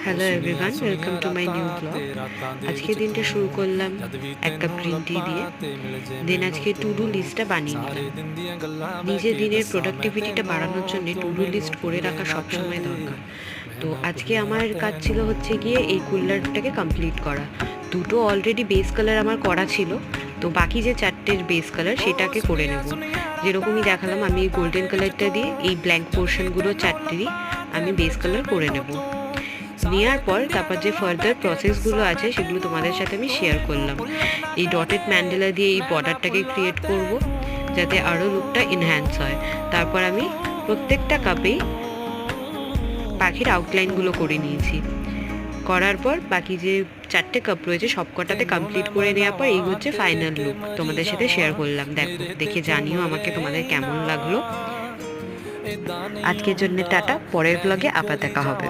Hello everyone, welcome to my new blog. আজকে দিনটা শুরু করলাম এক কাপ গ্রিন টি দিয়ে। দেন আজকে টু ডু লিস্টটা বানিয়ে নিলাম। নিজের দিনের প্রোডাক্টিভিটিটা বাড়ানোর জন্য টু ডু লিস্ট করে রাখা সবসময় দরকার। তো আজকে আমার কাজ ছিল হচ্ছে গিয়ে এই কুলারটাকে কমপ্লিট করা। দুটো অলরেডি বেস কালার আমার করা ছিল, তো বাকি যে চারটের বেস কালার সেটাকে করে নেব। যেরকমই দেখালাম, আমি গোল্ডেন কালারটা দিয়ে এই ব্ল্যাঙ্ক পোর্শনগুলো চারটেরই আমি বেস কালার করে নেব। নেওয়ার পর তারপর যে ফার্দার প্রসেসগুলো আছে সেগুলো তোমাদের সাথে আমি শেয়ার করলাম। এই ডটেড ম্যান্ডেলা দিয়ে এই বর্ডারটাকে ক্রিয়েট করব যাতে আরও লুকটা এনহ্যান্স হয়। তারপর আমি প্রত্যেকটা কাপেই পাখির আউটলাইনগুলো করে নিয়েছি। করার পর বাকি যে চারটে কাপ রয়েছে সব কটাতে কমপ্লিট করে নেওয়ার পর এই হচ্ছে ফাইনাল লুক, তোমাদের সাথে শেয়ার করলাম। দেখো, দেখে জানিও আমাকে তোমাদের কেমন লাগলো। আজকের জন্য টাটা, পরের ব্লগে আবার দেখা হবে।